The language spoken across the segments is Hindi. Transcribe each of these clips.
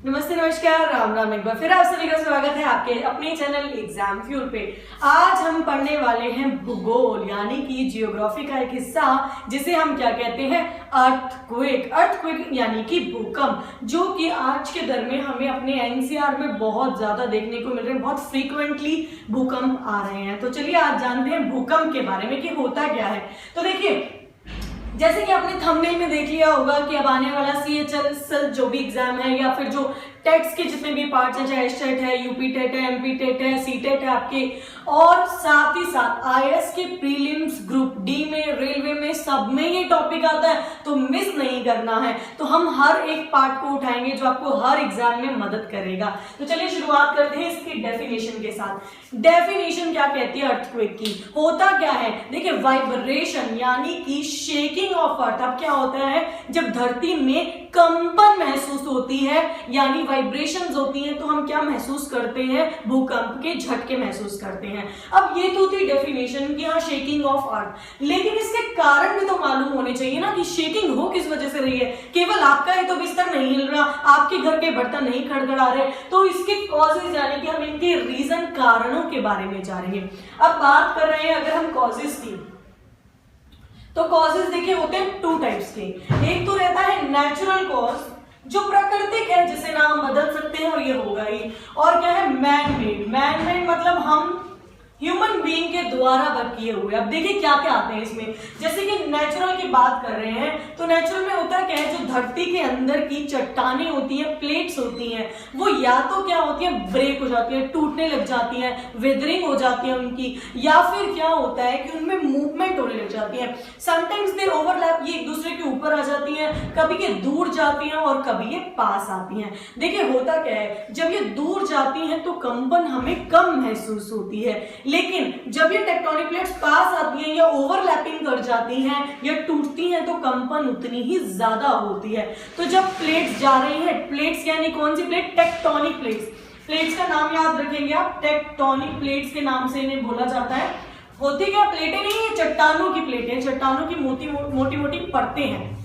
नमस्ते नमस्कार राम राम। एक बार फिर आप सभी का स्वागत है आपके अपने चैनल एग्जाम फ्यूल पे। आज हम पढ़ने वाले हैं भूगोल यानी कि जियोग्राफी का एक हिस्सा जिसे हम क्या कहते हैं, अर्थक्वेक। अर्थक्वेक यानी कि भूकंप, जो कि आज के दौर में हमें अपने एनसीआर में बहुत ज्यादा देखने को मिल रहे हैं। बहुत फ्रीक्वेंटली भूकंप आ रहे हैं। तो चलिए आज जानते हैं भूकंप के बारे में कि होता क्या है। तो देखिए, जैसे कि आपने थंबनेल में देख लिया होगा कि अब आने वाला CHSL जो भी एग्जाम है या फिर जो टेट्स के जितने भी पार्ट्स हैं, चाहे टेट है, यूपी टेट है, MP टेट है, C टेट है आपके, और साथ ही साथ IAS के प्रीलिम्स, ग्रुप डी में, रेलवे में, सब में ये टॉपिक आता है, तो मिस नहीं करना है। तो हम हर एक पार्ट को उठाएंगे जो आपको हर एग्जाम में मदद करेगा। तो चलिए शुरुआत करते हैं इसकी डेफिनेशन के साथ। डेफिनेशन क्या कहती है अर्थक्वेक की, होता क्या है। देखिए, वाइब्रेशन यानी कि शेकिंग ऑफ अर्थ। अब क्या होता है, जब धरती में कंपन महसूस होती है यानी वाइब्रेशंस होती हैं, तो हम क्या महसूस करते हैं, भूकंप के झटके महसूस करते हैं। अब ये तो थी डेफिनेशन की, हाँ, शेकिंग ऑफ अर्थ। लेकिन इसके कारण भी तो मालूम होने चाहिए ना कि शेकिंग हो किस वजह से रही है। केवल आपका ही तो बिस्तर नहीं हिल रहा, आपके घर के बर्तन नहीं खड़खड़ा रहे, तो इसके कॉजेज यानी कि हम इनके रीजन, कारणों के बारे में जानेंगे। अब बात कर रहे हैं अगर हम कॉजेज की, तो कॉजेज देखिए होते हैं टू टाइप्स के। एक तो रहता है नेचुरल कॉज, जो प्राकृतिक है, जिसे ना हम बदल सकते हैं और ये होगा ही। और क्या है, मैन मेड। मैन मेड मतलब हम ह्यूमन बीइंग के द्वारा वर्क किए हुए। अब देखिए क्या क्या आते हैं इसमें। जैसे कि नेचुरल की बात कर रहे हैं, तो नेचुरल में होता क्या है, जो धरती के अंदर की चट्टानें होती हैं, प्लेट्स होती हैं, वो या तो क्या होती है, ब्रेक हो जाती है, टूटने लग जाती है, वेदरिंग हो जाती है उनकी, या फिर क्या होता है कि उनमें मूवमेंट होने लग जाती है। समटाइम्स दे ओवरलैप, ये एक दूसरे के ऊपर आ जाती हैं, कभी ये दूर जाती हैं और कभी ये पास आती हैं। देखिए होता क्या है, जब ये दूर जाती हैं तो कंपन हमें कम महसूस होती है, लेकिन जब ये टेक्टोनिक प्लेट्स पास आती हैं या ओवरलैपिंग कर जाती हैं या टूटती हैं तो कंपन उतनी ही ज्यादा होती है। तो जब प्लेट्स जा रही हैं, प्लेट्स यानी कौन सी प्लेट, टेक्टोनिक प्लेट्स। प्लेट्स का नाम याद रखेंगे आप, टेक्टोनिक प्लेट्स के नाम से इन्हें बोला जाता है। होती क्या, प्लेटें नहीं, ये चट्टानों की प्लेटें, चट्टानों की मोटी मोटी परतें हैं।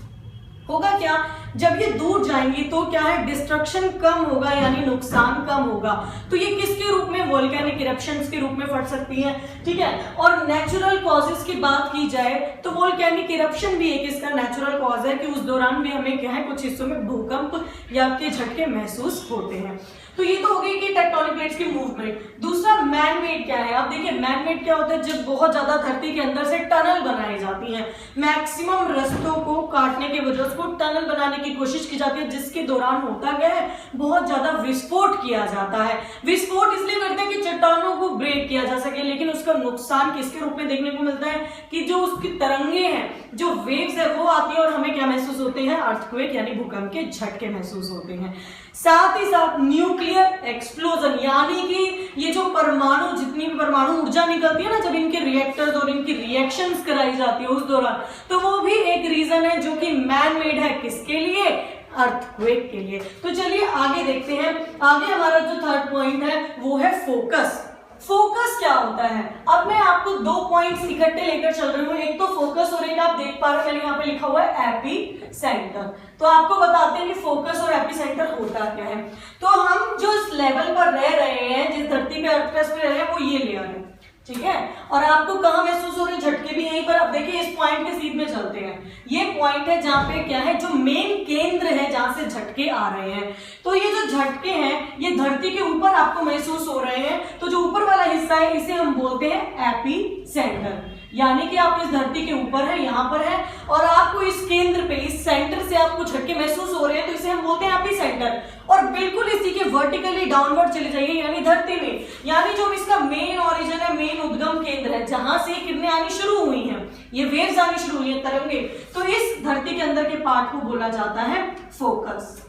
होगा क्या, जब ये दूर जाएंगी तो क्या है, डिस्ट्रक्शन कम होगा यानी नुकसान कम होगा। तो ये किसके रूप में, वोल्केनिक इरप्शंस के रूप में फट सकती हैं, ठीक है। और नेचुरल कॉजेस की बात की जाए तो वोल्केनिक इरप्शन भी एक इसका नेचुरल कॉज है कि उस दौरान भी हमें क्या है, कुछ हिस्सों में भूकंप या के झटके महसूस होते हैं। तो ये तो हो गई कि टेक्टोनिक प्लेट्स की मूवमेंट। दूसरा मैन मेड क्या है। अब देखिए मैन मेड क्या होता है, जब बहुत ज्यादा धरती के अंदर से टनल बनाई जाती हैं, मैक्सिमम रास्तों को काटने के वजह से टनल बनाने की कोशिश की जाती है, जिसके दौरान होता क्या है, बहुत ज्यादा विस्फोट किया जाता है। विस्फोट इसलिए करते हैं कि चट्टानों को ब्रेक किया जा सके, लेकिन उसका नुकसान किसके रूप में देखने को मिलता है कि जो उसकी तरंगे हैं, जो वेव्स है, वो आती है और हमें क्या महसूस होते हैं, अर्थक्वेक यानी भूकंप के झटके महसूस होते हैं। साथ ही साथ न्यूक्लियर एक्सप्लोजन यानी कि ये जो परमाणु, जितनी भी परमाणु ऊर्जा निकलती है ना, जब इनके रिएक्टर्स और इनकी रिएक्शंस कराई जाती है उस दौरान, तो वो भी एक रीजन है जो कि मैन मेड है। किसके लिए, अर्थक्वेक के लिए। तो चलिए आगे देखते हैं। आगे हमारा जो थर्ड पॉइंट है वो है फोकस। फोकस क्या होता है। अब मैं आपको दो पॉइंट्स इकट्ठे लेकर चल रही हूँ, एक तो फोकस और एक आप देख पा रहे हो मैंने यहाँ पे लिखा हुआ है एपी सेंटर। तो आपको बताते हैं कि फोकस और एपी सेंटर होता क्या है। तो हम जो इस लेवल पर रह रहे हैं, जिस धरती पे अर्थ क्रस्ट पे रह रहे हैं, वो ये लेयर है, ठीक है। और आपको कहां महसूस हो रहे हैं, झटके भी यहीं पर। अब देखिए इस पॉइंट के सीध में चलते हैं। ये पॉइंट है जहां पे क्या है, जो मेन केंद्र है जहां से झटके आ रहे हैं। तो ये जो झटके हैं ये धरती के ऊपर आपको महसूस हो रहे हैं। तो जो ऊपर वाला हिस्सा है इसे हम बोलते हैं एपी सेंटर, यानी कि आप इस धरती के ऊपर है, यहां पर है, और आपको इस केंद्र पे, इस सेंटर से आपको झटके महसूस हो रहे हैं, तो इसे हम बोलते हैं एपी सेंटर। और बिल्कुल इसी के वर्टिकली डाउनवर्ड चले जाइए यानी धरती में, यानी जो इसका मेन ओरिजिन है, मेन उद्गम केंद्र है, जहां से किरणें आनी शुरू हुई हैं, ये वेव्स आनी शुरू हुई है, तरंगे, तो इस धरती के अंदर के पार्ट को बोला जाता है फोकस,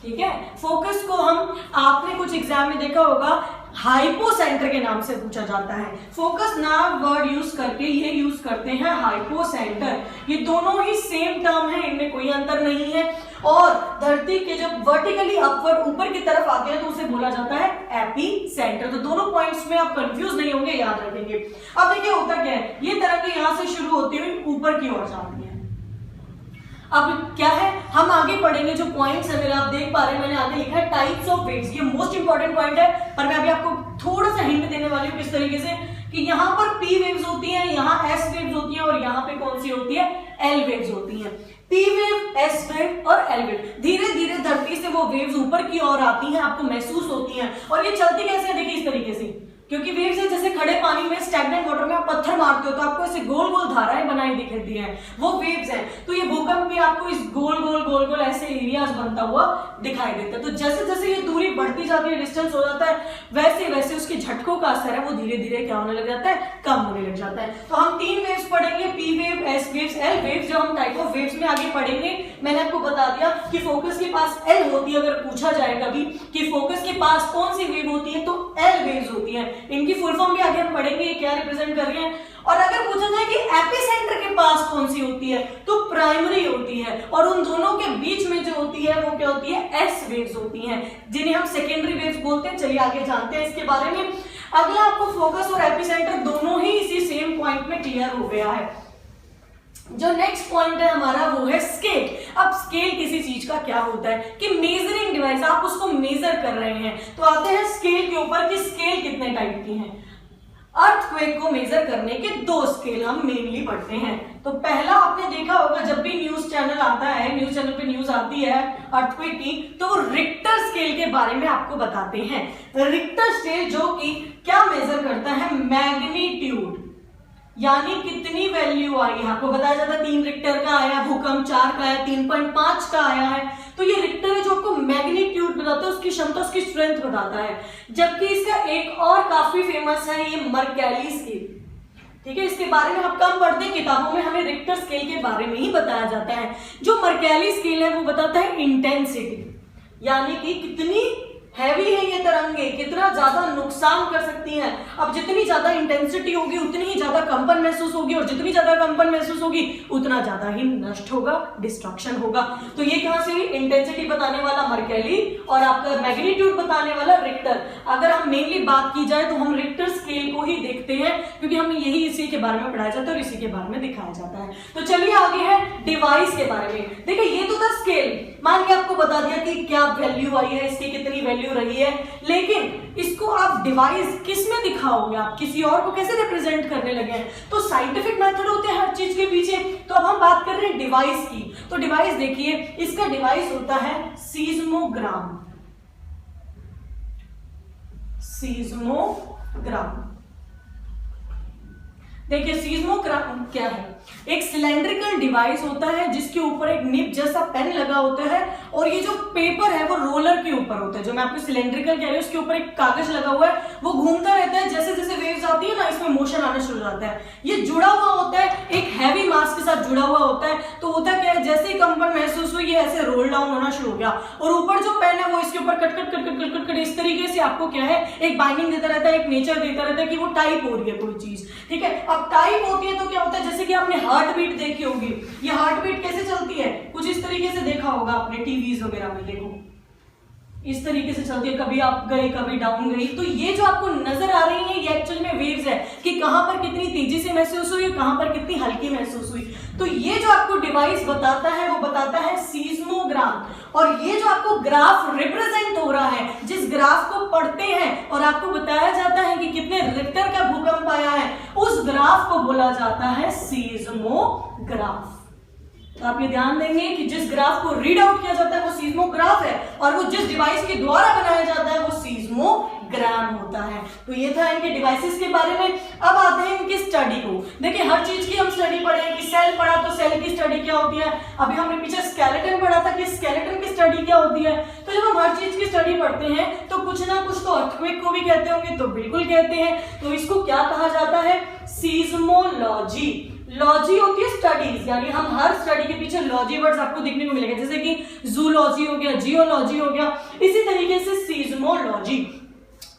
ठीक है। फोकस को हम, आपने कुछ एग्जाम में देखा होगा, हाइपो सेंटर के नाम से पूछा जाता है। फोकस नाम वर्ड यूज करके ये यूज करते हैं हाइपो सेंटर। ये दोनों ही सेम टर्म है, इनमें कोई अंतर नहीं है। और धरती के जब वर्टिकली अपवर्ड ऊपर की तरफ आते हैं तो उसे बोला जाता है एपी सेंटर। तो दोनों पॉइंट्स में आप कंफ्यूज नहीं होंगे, याद रखेंगे। अब देखिए होता क्या है, ये तरंगे यहां से शुरू होती हुई ऊपर की ओर जाती है। अब क्या है, हम आगे पढ़ेंगे जो पॉइंट्स है मेरे, आप देख पा रहे हैं मैंने आगे लिखा है टाइप्स ऑफ वेव्स। ये मोस्ट इंपॉर्टेंट पॉइंट है, पर मैं अभी आपको थोड़ा सा हिंट देने वाली हूँ किस तरीके से, कि यहाँ पर P वेव्स होती हैं, यहाँ S वेव्स होती हैं, और यहाँ पे कौन सी होती है, L वेव्स होती हैं। P वेव, S वेव और L वेव, धीरे धीरे धरती से वो वेव्स ऊपर की ओर आती हैं, आपको महसूस होती हैं। और ये चलती कैसे है, देखिए इस तरीके से, क्योंकि वेव्स है जैसे खड़े पानी में, स्टैग्नेंट वाटर में आप पत्थर मारते हो तो आपको ऐसे गोल गोल धाराएं बनाई दिखती हैं, वो वेव्स हैं। तो ये भूकंप भी आपको इस गोल गोल गोल गोल ऐसे एरियाज बनता हुआ दिखाई देता है। तो जैसे जैसे ये दूरी बढ़ती जाती है, डिस्टेंस हो जाता है, वैसे वैसे उसके झटकों का असर है वो धीरे धीरे क्या होने लग जाता है, कम होने लग जाता है। तो हम 3 वेव्स पढ़ेंगे, P wave, S waves, L waves. जो हम टाइप ऑफ वेव्स में आगे पढ़ेंगे, मैंने आपको बता दिया कि फोकस के पास L होती है। अगर पूछा जाए कभी कि फोकस के पास कौन सी वेव होती है, तो L वेव्स होती है। इनकी फुल फॉर्म भी आगे हम पढ़ेंगे, ये क्या रिप्रेजेंट कर रही है। और अगर पूछा जाए कि एपिसेंटर के पास कौन सी होती है, तो प्राइमरी होती है। और उन दोनों के बीच में जो होती है वो क्या होती है, एस वेव्स होती हैं, जिन्हें हम सेकेंडरी वेव्स बोलते हैं। चलिए आगे जानते हैं इसके बारे में। अगला आपको फोकस और एपिसेंटर दोनों ही इसी सेम पॉइंट में क्लियर हो गया है। जो नेक्स्ट पॉइंट है हमारा वो है स्केल। अब स्केल किसी चीज का क्या होता है कि मेजरिंग डिवाइस, आप उसको मेजर कर रहे हैं। तो आते हैं स्केल के ऊपर कि स्केल कितने टाइप की हैं। अर्थक्वेक को मेजर करने के 2 स्केल हम मेनली पढ़ते हैं। तो पहला आपने देखा होगा, जब भी न्यूज चैनल आता है, न्यूज चैनल पे न्यूज आती है अर्थक्वेक की, तो वो रिक्टर स्केल के बारे में आपको बताते हैं। रिक्टर स्केल जो कि क्या मेजर करता है, मैग्नीट्यूड, यानी कितनी वैल्यू आई है। आपको बताया जाता है 3 रिक्टर का आया, भूकंप 4 का आया, 3.5 का आया है। तो ये रिक्टर है जो आपको मैग्नीट्यूड बताता है, उसकी क्षमता, उसकी स्ट्रेंथ बताता है। जबकि इसका एक और काफी फेमस है, ये मर्कैली स्केल। ठीक है, इसके बारे में आप कम पढ़ते हैं, किताबों में हमें रिक्टर स्केल के बारे में ही बताया जाता है। जो मर्कैली स्केल है वो बताता है इंटेंसिटी, यानी कि कितनी हैवी है ये तरंगे, कितना ज्यादा नुकसान कर सकती हैं। अब जितनी ज्यादा इंटेंसिटी होगी उतनी ही ज्यादा कंपन महसूस होगी, और जितनी ज्यादा कंपन महसूस होगी उतना ज्यादा ही नष्ट होगा, डिस्ट्रक्शन होगा। तो ये कहां से, इंटेंसिटी बताने वाला मर्कैली और आपका मैग्नीट्यूड बताने वाला रिक्टर। अगर हम मेनली बात की जाए तो हम रिक्टर स्केल को ही देखते हैं, क्योंकि हमें यही इसी के बारे में पढ़ाया जाता है और इसी के बारे में दिखाया जाता है। तो चलिए आगे है डिवाइस के बारे में। देखिए ये तो था स्केल, मान के आपको बता दिया कि क्या वैल्यू आई है, इसकी कितनी वैल्यू रही है, लेकिन इसको आप डिवाइस किस में दिखाओगे, आप किसी और को कैसे रिप्रेजेंट करने लगे हैं। तो साइंटिफिक मेथड होते हैं हर चीज के पीछे। तो अब हम बात कर रहे हैं डिवाइस की। तो डिवाइस देखिए, इसका डिवाइस होता है सीज्मोग्राम। सीज्मोग्राम देखिए, सीज्मोग्राम क्या है, एक सिलेंड्रिकल डिवाइस होता है जिसके ऊपर एक निब जैसा पेन लगा होता है, और ये जो पेपर है वो रोलर के ऊपर होता है। जो मैं आपको सिलेंड्रिकल कह रही हूँ, उसके ऊपर एक कागज लगा हुआ है, वो घूमता रहता है, जैसे जैसे वेव्स आती है ना, इसमें मोशन आना शुरू हो जाता है। ये जुड़ा हुआ होता है, एक हैवी मास के साथ जुड़ा हुआ होता है। तो होता क्या है, जैसे ही कंपन महसूस हुई, ये ऐसे रोल डाउन होना शुरू हो गया, और ऊपर जो पेन है वो इसके ऊपर cut cut cut cut cut cut cut इस तरीके से आपको क्या है, एक बाइंडिंग देता रहता है, एक नेचर देता रहता है कि वो टाइप हो रही है कोई चीज। ठीक है, अब टाइप होती है तो क्या होता है, जैसे कि आपने हार्ट बीट देखी होगी। ये हार्ट बीट कैसे चलती है, कुछ इस तरीके से देखा होगा आपने टीवीज वगैरह में, देखो इस तरीके से चलती है, कभी आप गए कभी डाउन गई। तो ये जो आपको नजर आ रही है, ये एक्चुअल में वेव्स है कि कहां पर कितनी तेजी से महसूस हुई, कहां पर कितनी हल्की महसूस हुई। तो ये जो आपको डिवाइस बताता है वो बताता है सीज्मोग्राम। और ये जो आपको ग्राफ रिप्रेजेंट हो रहा है, जिस ग्राफ को पढ़ते हैं और आपको बताया जाता है कि कितने रिक्टर का भूकंप आया है, उस ग्राफ को बोला जाता है सीज्मोग्राफ। तो आप ये ध्यान देंगे कि जिस ग्राफ को रीड आउट किया जाता है वो सीज्मोग्राफ है, और वो जिस डिवाइस के द्वारा बनाया जाता है वो सीज्मोग्राम होता है। तो ये था इनके डिवाइसेस के बारे में। अब आते हैं इनकी स्टडी को। देखिए हर चीज की हम स्टडी पढ़े कि सेल पढ़ा तो सेल की स्टडी क्या होती है, अभी हमने पीछे स्केलेटन पढ़ा था कि स्केलेटन की स्टडी क्या होती है। तो जब हम हर चीज की स्टडी पढ़ते हैं तो कुछ ना कुछ तो अर्थक्वेक को भी कहते होंगे, तो बिल्कुल कहते हैं। तो इसको क्या कहा जाता है, सीज्मोलॉजी। लॉजी होती है स्टडीज, यानी हम हर स्टडी के पीछे लॉजी वर्ड्स आपको देखने को मिलेगा, जैसे कि जूलॉजी हो गया, जियोलॉजी हो गया, इसी तरीके से सीज्मोलॉजी।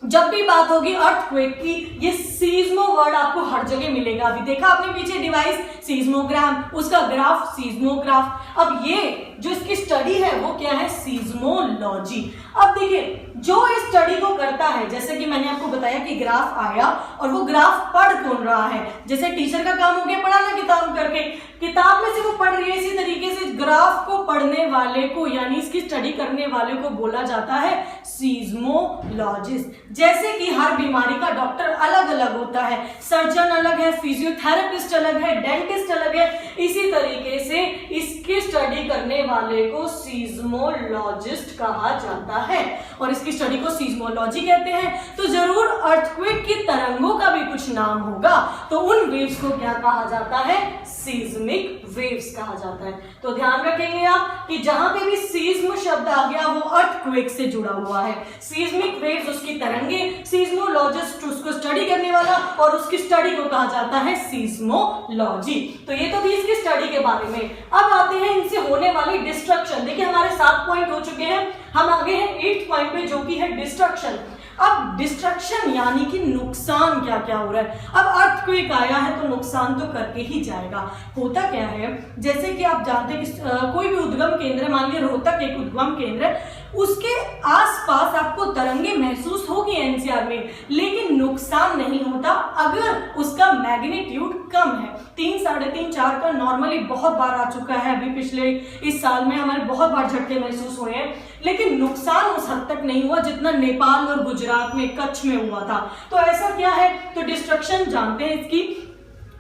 जब भी बात होगी अर्थक्वेक की, ये सीज्मो वर्ड आपको हर जगह मिलेगा। अभी देखा आपने पीछे डिवाइस सीज्मोग्राम, उसका ग्राफ सीज्मोग्राफ। अब ये जो इसकी स्टडी है वो क्या है, सीज्मोलॉजी। अब देखिए जो इस स्टडी को करता है, जैसे कि मैंने आपको बताया कि ग्राफ आया और वो ग्राफ पढ़ कौन रहा है, जैसे टीचर का काम हो गया पढ़ाना किताब करके, किताब में से वो पढ़ रही है, इसी तरीके से ग्राफ को पढ़ने वाले को यानी इसकी स्टडी करने वाले को बोला जाता है सीज्मोलॉजिस्ट। जैसे कि हर बीमारी का डॉक्टर अलग अलग होता है, सर्जन अलग है, फिजियोथेरेपिस्ट अलग है, डेंटिस्ट अलग है, इसी तरीके से इसकी स्टडी करने वाले को सीज्मोलॉजिस्ट कहा जाता है और इसकी स्टडी को सीज्मोलॉजी कहते हैं। तो जरूर अर्थक्वेक की तरंगों का भी कुछ नाम होगा, तो उन वेव्स को क्या कहा जाता है, सीज्मिक वेव्स कहा जाता है। तो ध्यान रखेंगे आप कि जहां पे भी सीज्म शब्द आ गया वो अर्थक्वेक से जुड़ा हुआ है। सीज्मिक वेव्स उसकी तरंगे, सीज्मोलॉजिस्ट उसको स्टडी करने वाला और उसकी स्टडी को कहा जाता है सीज्मोलॉजी। तो ये तो थी इसकी स्टडी के बारे में। अब आते हैं इनसे होने वाली डिस्ट्रक्शन। देखिए हमारे 7 पॉइंट हो चुके हैं, हम आगे हैं 8th पॉइंट पे जो कि है डिस्ट्रक्शन। अब डिस्ट्रक्शन यानी कि नुकसान क्या क्या हो रहा है। अब अर्थक्वेक आया है तो नुकसान तो करके ही जाएगा। होता क्या है, जैसे कि आप जानते हैं कि कोई भी उद्गम केंद्र, मान लीजिए रोहतक एक उद्गम केंद्र है, उसके आसपास आपको तरंगे महसूस होगी एनसीआर में, लेकिन नुकसान नहीं होता अगर उसका मैग्नीट्यूड कम है। 3, 3.5, 4 का नॉर्मली बहुत बार आ चुका है, अभी पिछले इस साल में हमारे बहुत बार झटके महसूस हुए हैं, लेकिन नुकसान उस हद तक नहीं हुआ जितना नेपाल और गुजरात में, कच्छ में हुआ था। तो ऐसा क्या है, तो डिस्ट्रक्शन जानते हैं इसकी,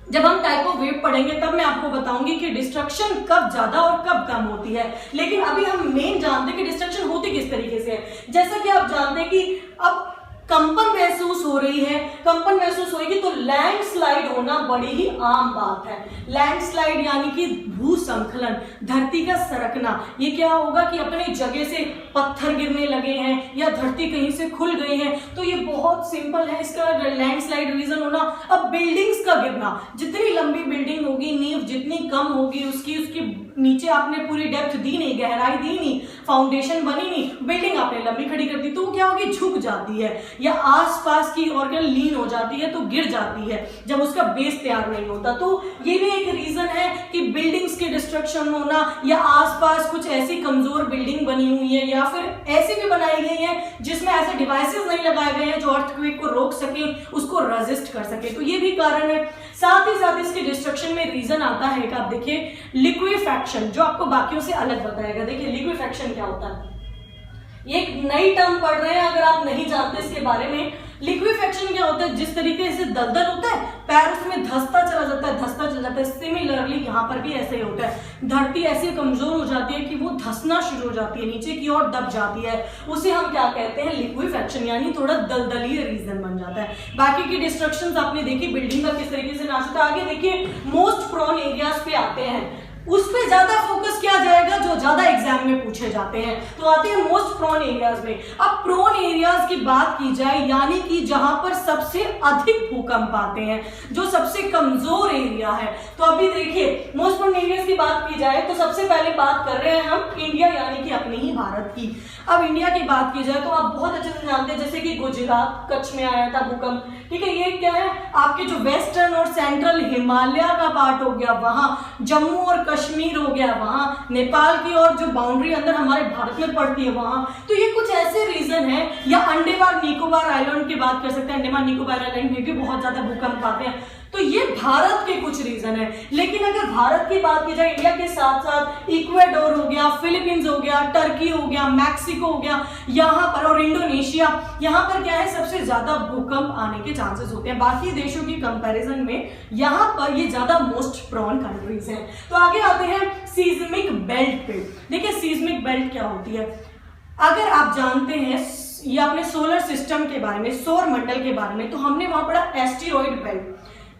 जब हम टाइप ऑफ वेव पढ़ेंगे तब मैं आपको बताऊंगी कि डिस्ट्रक्शन कब ज्यादा और कब कम होती है। लेकिन अभी हम मेन जानते हैं कि डिस्ट्रक्शन होती किस तरीके से है। जैसा कि आप जानते हैं कि अब कंपन महसूस हो रही है, कंपन महसूस होगी तो लैंडस्लाइड होना बड़ी ही आम बात है। लैंडस्लाइड यानी कि भूसंखलन, धरती का सरकना। ये क्या होगा कि अपने जगह से पत्थर गिरने लगे हैं या धरती कहीं से खुल गई है, तो ये बहुत सिंपल है इसका लैंडस्लाइड रीजन होना। अब बिल्डिंग्स का गिरना, जितनी लंबी बिल्डिंग होगी, नींव जितनी कम होगी, उसकी नीचे आपने पूरी डेप्थ दी नहीं, गहराई दी नहीं, फाउंडेशन बनी नहीं, बिल्डिंग आपने लंबी खड़ी कर दी तो वो क्या होगी, झुक जाती है या आसपास की ऑर्गन लीन हो जाती है तो गिर जाती है जब उसका बेस तैयार नहीं होता। तो ये भी एक रीजन है कि बिल्डिंग्स के डिस्ट्रक्शन होना, या आसपास कुछ ऐसी कमजोर बिल्डिंग बनी हुई है या फिर ऐसी भी बनाई गई है जिसमें ऐसे डिवाइसेस नहीं लगाए गए हैं जो अर्थक्वेक को रोक सके, उसको रेजिस्ट कर सके। तो ये भी कारण है। साथ ही साथ इसके डिस्ट्रक्शन में रीजन आता है कि आप देखिए लिक्विफैक्शन, जो आपको बाकियों से अलग बताएगा। देखिए लिक्विफैक्शन क्या होता है, ये एक नई टर्म पढ़ रहे हैं अगर आप नहीं जानते इसके बारे में। लिक्विफैक्शन क्या होता है, जिस तरीके से दलदल होता है, पैर उसमें धंसता चला जाता है, धंसता चला जाता है, सिमिलरली यहाँ पर भी ऐसे ही होता है। धरती ऐसे कमजोर हो जाती है कि वो धंसना शुरू हो जाती है, नीचे की ओर दब जाती है, उसे हम क्या कहते हैं, लिक्विफैक्शन, यानी थोड़ा दलदलीय रीजन बन जाता है। बाकी की डिस्ट्रक्शंस आपने देखी, बिल्डिंग का किस तरीके से नाश होता है। आगे देखिए मोस्ट प्रोन एरियाज पे आते हैं, उस पे ज्यादा फोकस किया जाएगा जो ज्यादा एग्जाम में पूछे जाते हैं। तो आते हैं मोस्ट प्रोन एरियाज में। अब प्रोन एरियाज की बात की जाए यानी कि जहां पर सबसे अधिक भूकंप आते हैं, जो सबसे कमजोर एरिया है। तो अभी देखिए मोस्ट प्रोन एरियाज की बात की जाए तो सबसे पहले बात कर रहे हैं हम इंडिया यानी कि अपने ही भारत की। अब इंडिया की बात की जाए तो आप बहुत अच्छे से जानते हैं, जैसे कि गुजरात, कच्छ में आया था भूकंप, ठीक है। ये क्या है, आपके जो वेस्टर्न और सेंट्रल हिमालय का पार्ट हो गया वहां, जम्मू और कश्मीर हो गया वहां, नेपाल की और जो बाउंड्री अंदर हमारे भारत में पड़ती है वहां। तो ये कुछ ऐसे रीजन है, या अंडमान निकोबार आइलैंड की बात कर सकते हैं, अंडमान निकोबार आइलैंड में भी बहुत ज्यादा भूकंप आते हैं। तो ये भारत के कुछ रीजन है। लेकिन अगर भारत की बात की जाए, इंडिया के साथ साथ इक्वेडोर हो गया, फिलीपींस हो गया, टर्की हो गया, मैक्सिको हो गया, यहाँ पर और इंडोनेशिया, यहाँ पर क्या है, सबसे ज्यादा भूकंप आने के चांसेस होते हैं। बाकी देशों की कंपैरिजन में यहाँ पर ये ज्यादा मोस्ट प्रोन कंट्रीज हैं। तो आगे आते हैं सीज्मिक बेल्ट पे। देखिए सीज्मिक बेल्ट क्या होती है, अगर आप जानते हैं ये अपने सोलर सिस्टम के बारे में, सौर मंडल के बारे में, तो हमने वहां पढ़ा एस्टेरॉइड बेल्ट,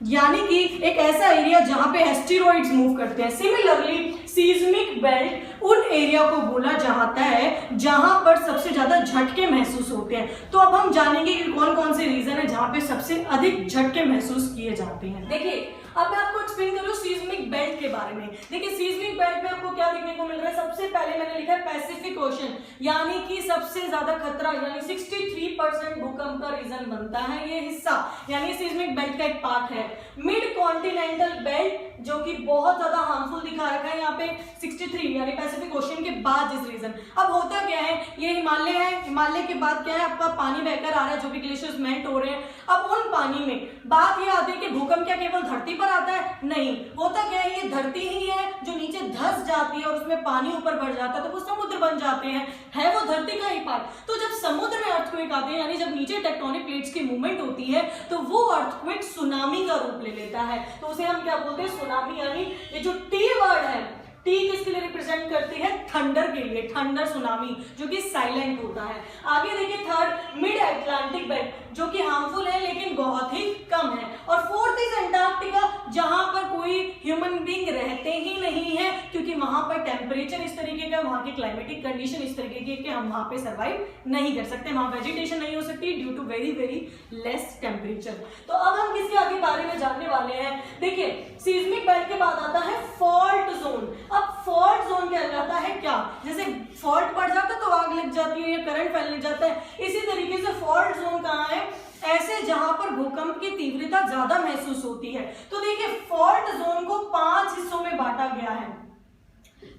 यानी कि एक ऐसा एरिया जहां पे एस्टेरॉइड्स मूव करते हैं। सिमिलरली सीज्मिक बेल्ट उन एरिया को बोला जाता है जहां पर सबसे ज्यादा झटके महसूस होते हैं। तो अब हम जानेंगे कि कौन कौन से रीजन है जहां पे सबसे अधिक झटके महसूस किए जाते हैं। देखिए अब मैं आपको एक्सप्लेन करूँ सीस्मिक बेल्ट के बारे में। देखिए सीस्मिक बेल्ट में आपको क्या देखने को मिल रहा है, सबसे पहले मैंने लिखा है पैसिफिक ओशन, यानी कि सबसे ज्यादा खतरा, यानी 63% भूकंप का रीजन बनता है ये हिस्सा, यानी सीस्मिक बेल्ट का एक पार्ट है। मिड कॉन्टिनेंटल बेल्ट जो कि बहुत ज्यादा हार्मफुल दिखा रखा है यहाँ पे 63, यानी पैसिफिक ओशन के बाद जिस रीजन। अब होता क्या है, ये हिमालय है, हिमालय के बाद क्या है आपका पानी बहकर आ रहा है, जो भी ग्लेशियर्स मेल्ट हो रहे हैं। अब उन पानी में बात ये आती है कि भूकंप क्या केवल धरती पर आता है, नहीं, होता क्या है ये धरती ही है जो नीचे धंस जाती है और उसमें पानी ऊपर बढ़ जाता है तो वो समुद्र बन जाते हैं, है वो धरती का ही पार्ट। तो जब समुद्र में अर्थक्वेक आते हैं, यानी जब नीचे टेक्टोनिक प्लेट्स की मूवमेंट होती है तो वो अर्थक्वेक सुनामी का रूप ले लेता है, तो उसे हम क्या बोलते हैं, सुनामी। यानी ये जो टी वर्ड है, टी किसके लिए रिप्रेजेंट करती है, थंडर के लिए, थंडर सुनामी जो कि साइलेंट होता है। आगे देखिए थर्ड मिड अटलांटिक बेल्ट जो कि हार्मफुल है लेकिन बहुत ही कम है। और फोर्थ इज अंटार्कटिका, जहां पर कोई ह्यूमन बीइंग रहते ही नहीं है क्योंकि वहां पर टेम्परेचर इस तरीके का, वहां की क्लाइमेटिक कंडीशन इस तरीके की कि हम वहां पे सर्वाइव नहीं कर सकते, वहां वेजिटेशन नहीं हो सकती due to very very less temperature. तो अब हम किसके आगे बारे में जानने वाले हैं। देखिए सीस्मिक बेल्ट के बाद आता है फॉल्ट जोन। अब फॉल्ट जोन कहलाता है क्या, जैसे फॉल्ट पड़ जाता है तो आग लग जाती है या करंट फैलने जाता है, इसी तरीके से फॉल्ट जोन कहाँ है, ऐसे जहां पर भूकंप की तीव्रता ज्यादा महसूस होती है। तो देखिए फॉल्ट जोन को 5 हिस्सों में बांटा गया है,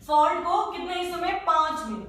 फॉल्ट को कितने हिस्सों में, 5 में।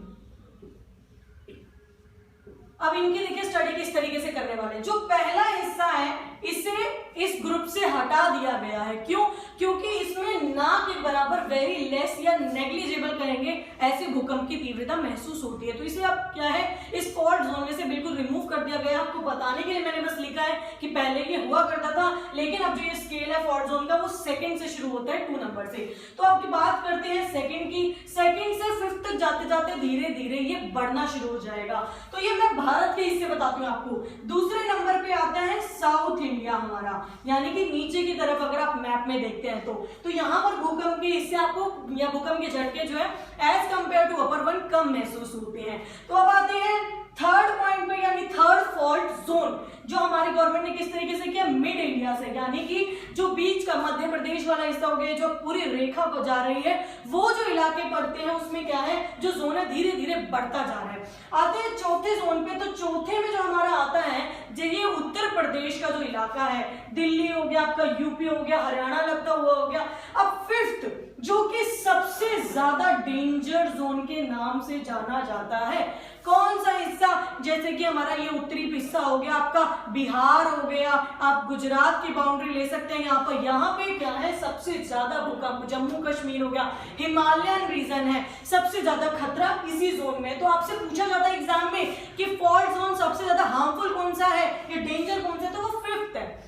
अब इनकी देखिए स्टडी किस तरीके से करने वाले हैं। जो पहला हिस्सा है इसे इस ग्रुप से हटा दिया गया है, क्यों, क्योंकि इसमें ना के बराबर वेरी लेस या नेग्लिजिबल कहेंगे ऐसे भूकंप की तीव्रता महसूस होती है, तो इसे अब क्या है इस फॉल्ट जोन में से बिल्कुल रिमूव कर दिया गया। आपको बताने के लिए मैंने बस लिखा है कि पहले ये हुआ करता था, लेकिन अब जो ये स्केल है फॉल्ट जोन का वो सेकंड से शुरू होता है 2 नंबर से। तो अब बात करते हैं सेकंड की, सेकंड से 5th तक जाते जाते धीरे धीरे ये बढ़ना शुरू हो जाएगा। तो ये मैं भारत के हिस्से बताती हूँ आपको। दूसरे नंबर पे आता है साउथ इंडिया हमारा, यानी कि नीचे की तरफ अगर आप मैप में देखते हैं तो यहाँ पर भूकंप के हिस्से आपको या भूकंप के झटके जो है as compare to upper one कम महसूस होते हैं। तो अब आते हैं थर्ड पॉइंट पे, यानी थर्ड फॉल्ट जोन जो हमारी गवर्नमेंट ने किस तरीके से किया, मिड इंडिया से, यानी कि जो बीच का मध्य प्रदेश वाला हिस्सा हो गया, जो पूरी रेखा को जा रही है, वो जो इलाके पड़ते हैं उसमें क्या है जो जोन है धीरे धीरे बढ़ता जा रहा है। आते हैं चौथे जोन पे, तो चौथे में जो हमारा आता है ये उत्तर प्रदेश का जो इलाका है, दिल्ली हो गया आपका, यूपी हो गया, हरियाणा लगता हुआ हो गया। अब फिफ्थ जो कि सबसे ज्यादा डेंजर जोन के नाम से जाना जाता है, कौन सा हिस्सा, जैसे कि हमारा ये उत्तरी हिस्सा हो गया आपका, बिहार हो गया, आप गुजरात की बाउंड्री ले सकते हैं यहाँ पे क्या है सबसे ज्यादा भूकंप, जम्मू कश्मीर हो गया, हिमालयन रीजन है, सबसे ज्यादा खतरा इसी जोन में। तो आपसे पूछा जाता है एग्जाम में कि फॉल्ट जोन सबसे ज्यादा हार्मफुल कौन सा है या डेंजर कौन सा है, तो वो 5th है।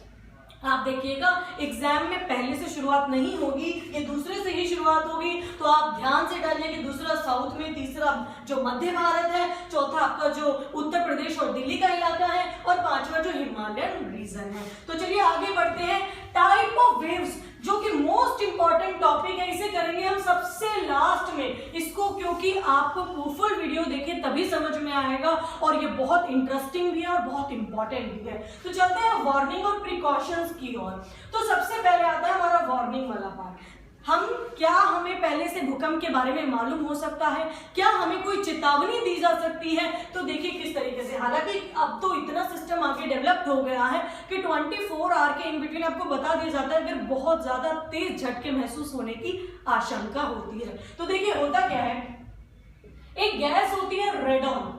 आप देखिएगा एग्जाम में पहले से शुरुआत नहीं होगी, ये दूसरे से ही शुरुआत होगी, तो आप ध्यान से डालिए कि दूसरा साउथ में, तीसरा जो मध्य भारत है, चौथा आपका जो उत्तर प्रदेश और दिल्ली का इलाका है, और 5वां जो हिमालयन रीजन है। तो चलिए आगे बढ़ते हैं। टाइप ऑफ वेव्स जो कि मोस्ट इंपॉर्टेंट टॉपिक है, इसे करेंगे हम सबसे लास्ट में इसको, क्योंकि आपको फुल वीडियो देखें तभी समझ में आएगा और ये बहुत इंटरेस्टिंग भी है और बहुत इंपॉर्टेंट भी है। तो चलते हैं वार्निंग और प्रिकॉशंस की ओर। तो सबसे पहले आता है हमारा वार्निंग वाला पार्ट। हमें पहले से भूकंप के बारे में मालूम हो सकता है, क्या हमें कोई चेतावनी दी जा सकती है, तो देखिए किस तरीके से। हालांकि अब तो इतना सिस्टम आगे डेवलप्ड हो गया है कि 24 आवर के इन बिटवीन आपको बता दिया जाता है अगर बहुत ज्यादा तेज झटके महसूस होने की आशंका होती है। तो देखिए होता क्या है, एक गैस होती है रेडॉन,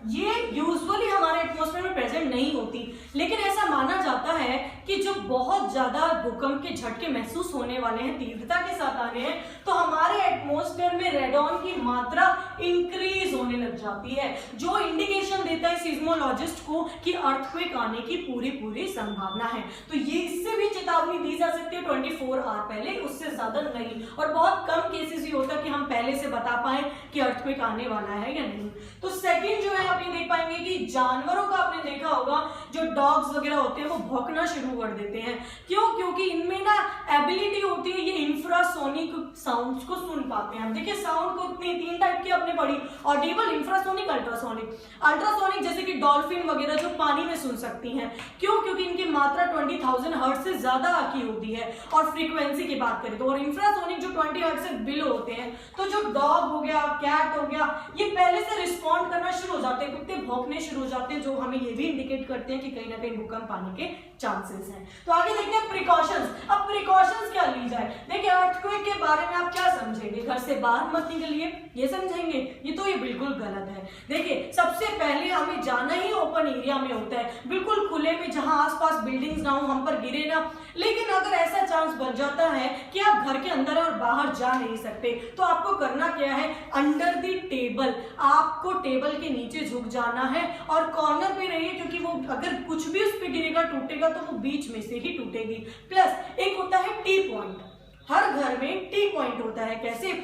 ये यूजुअली हमारे एटमॉस्फेयर में प्रेजेंट नहीं होती, लेकिन ऐसा माना जाता है कि जब बहुत ज्यादा भूकंप के झटके महसूस होने वाले हैं, तीव्रता के साथ आ रहे हैं, तो हमारे एटमॉस्फेयर में रेडॉन की मात्रा इंक्रीज होने लग जाती है, जो इंडिकेशन देता है सिस्मोलॉजिस्ट को कि अर्थक्वेक आने की पूरी संभावना है। तो ये इससे भी चेतावनी दी जा सकती है 24 आवर पहले, उससे ज्यादा नहीं, और बहुत कम केसेस ही होता है कि हम पहले से बता पाए कि अर्थक्वेक आने वाला है या नहीं। तो सेकंड जो है आप ये देख पाएंगे कि जानवरों का आपने देखा होगा, जो डॉग्स वगैरह होते हैं वो भौंकना शुरू कर देते हैं। क्यों? क्योंकि इनमें ना एबिलिटी होती है ये इंफ्रासोनिक साउंड्स को सुन पाते हैं। देखिए साउंड को इतनी 3 टाइप की अपने पढ़ी, ऑडिबल, इंफ्रासोनिक, अल्ट्रासोनिक। अल्ट्रासोनिक जैसे कि डॉल्फिन वगैरह जो पानी में सुन सकती हैं। क्यों? क्योंकि इनकी मात्रा 20,000 हर्ट्ज से ज्यादा की होती है और फ्रीक्वेंसी की बात करें तो। और इंफ्रासोनिक जो 20 हर्ट्ज से बिलो होते हैं। तो जो डॉग हो गया, कैट हो गया, ये पहले से रिस्पॉन्ड करना शुरू हो जाते हैं, कुत्ते भौंकने शुरू हो जाते हैं, जो हमें ये भी इंडिकेट करते हैं कि कहीं ना कहीं भूकंप आने के चांसेस हैं। तो आगे देखते हैं प्रिकॉशंस। अब प्रिकॉशंस क्या ली जाए? देखिए अर्थक्वेक के बारे में आप क्या समझेंगे? घर से बाहर मत निकलिए, ये समझेंगे? ये बिल्कुल गलत है। देखिए सबसे पहले हमें जाना ही ओपन एरिया में होता है, बिल्कुल खुले में, जहां आसपास बिल्डिंग्स ना हो, हम पर गिरे ना। लेकिन अगर ऐसा चांस बन जाता है कि आप घर के अंदर और बाहर जा नहीं सकते, तो आपको करना क्या है? अंडर द टेबल, आपको टेबल के नीचे झुक जाना है और कॉर्नर पे रहिए, क्योंकि वो अगर कुछ भी उस पे गिरेगा, टूटेगा तो वो बीच में से ही टूटेगी। प्लस एक होता है टी पॉइंट, हर घर में टी पॉइंट होता है। कैसे?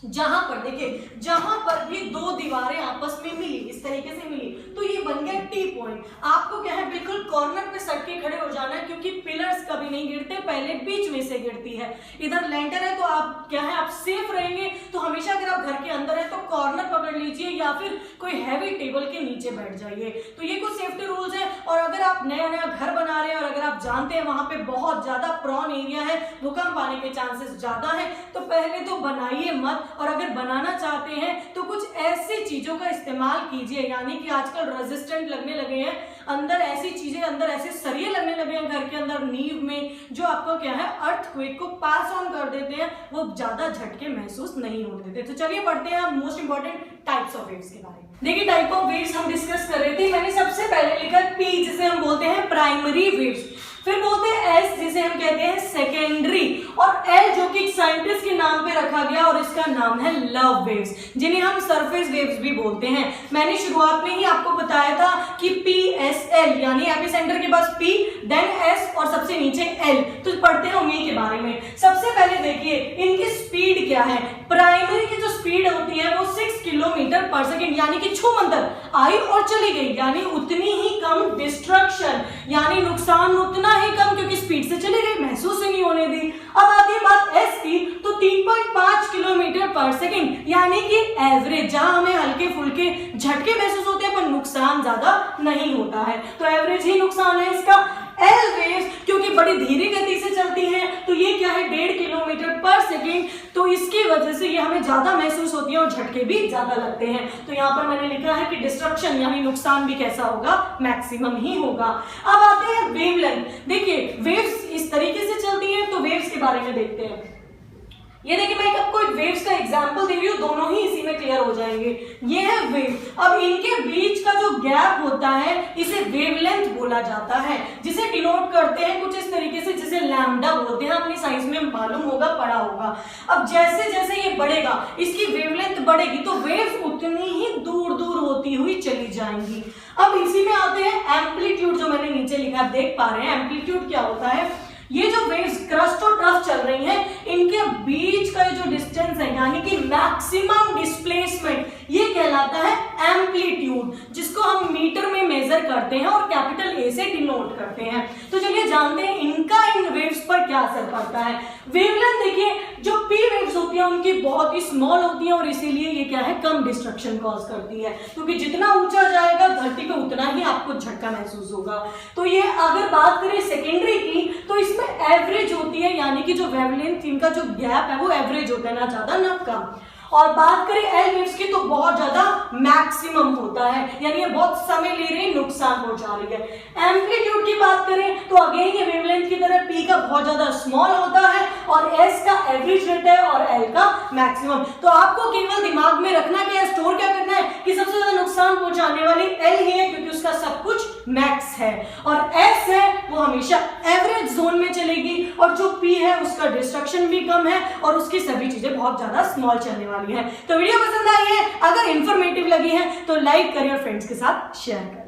जहां पर देखिए, जहां पर भी 2 दीवारें आपस में मिली, इस तरीके से मिली, तो ये बन गया टी पॉइंट। आपको क्या है? बिल्कुल कॉर्नर पे सट के खड़े हो जाना है, क्योंकि पिलर्स कभी नहीं गिरते, पहले बीच में से गिरती है। इधर लेंटर है तो आप क्या है? आप सेफ रहेंगे। तो हमेशा अगर आप घर के अंदर है तो कॉर्नर पकड़ लीजिए या फिर कोई हैवी टेबल के नीचे बैठ जाइए। तो ये कुछ सेफ्टी रूल्स है। और अगर आप नया नया घर बना रहे हैं और अगर आप जानते हैं वहां पे बहुत ज्यादा प्रॉन एरिया है, भूकंप आने के चांसेस ज्यादा है, तो पहले तो बनाइए मत। और अगर बनाना चाहते हैं तो कुछ ऐसी चीजों का इस्तेमाल कीजिए, यानी कि आजकल रेजिस्टेंट लगने लगे हैं, अंदर ऐसी चीजें, अंदर ऐसे सरिये लगने लगे हैं घर के अंदर नींव में, जो आपको क्या है? अर्थक्वेक को पास ऑन कर देते हैं, वो ज्यादा झटके महसूस नहीं होने देते। तो चलिए पढ़ते हैं हम most important types of waves के बारे में। देखिए टाइप ऑफ वेव्स हम डिस्कस कर रहे थे। मैंने सबसे पहले लिखा पी, जिसे हम बोलते हैं प्राइमरी वेव्स, फिर बोलते हैं एस, जिसे हम कहते हैं सेकेंडरी, और एल जो कि साइंटिस्ट के नाम पे रखा गया और इसका नाम है लव वेव्स, जिन्हें हम सरफेस वेव्स भी बोलते हैं। मैंने शुरुआत में ही आपको बताया था कि पी एस एल, यानी एपिसेंटर के पास पी, देन एस और सबसे नीचे एल। तो पढ़ते हैं उन्हीं के बारे में। सबसे पहले देखिए इनकी स्पीड क्या है। प्राइमरी की जो स्पीड होती है वो 6 किलोमीटर पर सेकेंड, यानी कि छूमंतर, आई और चली गई, यानी उतनी ही कम डिस्ट्रक्शन, यानी नुकसान उतना ही कम, क्योंकि स्पीड से चली गई, महसूस ही नहीं होने दी। अब आती है बात एस की, तो 3.5 किलोमीटर पर सेकेंड, यानी कि एवरेज, जहां हमें हल्के फुल्के झटके महसूस होते हैं पर नुकसान ज्यादा नहीं होता है, तो एवरेज ही नुकसान है इसका। एल वेव्स क्योंकि बड़ी धीरे गति से चलती हैं, तो ये क्या है? 1.5 किलोमीटर पर सेकेंड, तो इसकी वजह से ये हमें ज्यादा महसूस होती है और झटके भी ज्यादा लगते हैं। तो यहाँ पर मैंने लिखा है कि डिस्ट्रक्शन यानी नुकसान भी कैसा होगा? मैक्सिमम ही होगा। अब आते हैं वेवलेंथ। देखिए वेव्स इस तरीके से चलती हैं, तो वेव्स के बारे में देखते हैं। ये देखिए मैं आपको एक वेव्स का एग्जांपल दे रही हूँ, दोनों ही इसी में क्लियर हो जाएंगे। ये है वेव। अब इनके बीच का जो गैप होता है इसे वेवलेंथ बोला जाता है, जिसे डिनोट करते हैं कुछ इस तरीके से, जिसे लैम्डा बोलते हैं। अपनी साइंस में मालूम होगा, पढ़ा होगा। अब जैसे जैसे ये बढ़ेगा, इसकी वेवलेंथ बढ़ेगी, तो वेव्स उतनी ही दूर दूर होती हुई चली जाएंगी। अब इसी में आते हैं एम्पलीट्यूड, जो मैंने नीचे लिखा, देख पा रहे हैं एम्पलीट्यूड क्या होता है। ये जो वेव्स क्रस्ट और ट्रफ चल रही हैं, इनके बीच का जो डिस्टेंस है, यानी कि मैक्सिमम डिस्प्लेसमेंट, ये कहलाता है एम्पलीट्यूड, जिसको हम मीटर में मेजर करते हैं और कैपिटल ए से डिनोट करते हैं। तो चलिए जानते हैं इनका इन वेव्स पर क्या असर पड़ता है। वेवलेंथ देखिए, जो पी वेव्स होती है उनकी बहुत ही स्मॉल होती है और इसीलिए ये क्या है? कम डिस्ट्रक्शन कॉज करती है, क्योंकि जितना ऊंचा जाएगा धरती पे उतना ही आपको झटका महसूस होगा। तो ये अगर बात करें सेकेंडरी की, तो इसमें एवरेज होती है, यानी कि जो वेवलेंथ इनका जो गैप है वो एवरेज होता है, ना ज्यादा ना कम। और बात करें एल वेव्स की, तो बहुत ज्यादा मैक्सिमम होता है, यानी ये बहुत समय ले रही है, नुकसान पहुंचा रही है। एम्पलीट्यूड की बात करें तो अगेन ये वेवलेंथ की तरह पी का बहुत ज्यादा स्मॉल होता है और एस का एवरेज रेट है और एल का मैक्सिमम। तो आपको केवल दिमाग में रखना क्या है, स्टोर क्या करना है कि सबसे ज्यादा नुकसान पहुंचाने वाली एल ही है, क्योंकि उसका सब कुछ मैक्स है, और एस है वो हमेशा एवरेज जोन में चलेगी, और जो पी है उसका डिस्ट्रक्शन भी कम है और उसकी सभी चीजें बहुत ज्यादा स्मॉल चलने वाली है। तो वीडियो पसंद आई है, अगर इंफॉर्मेटिव लगी है तो लाइक करें और फ्रेंड्स के साथ शेयर करें।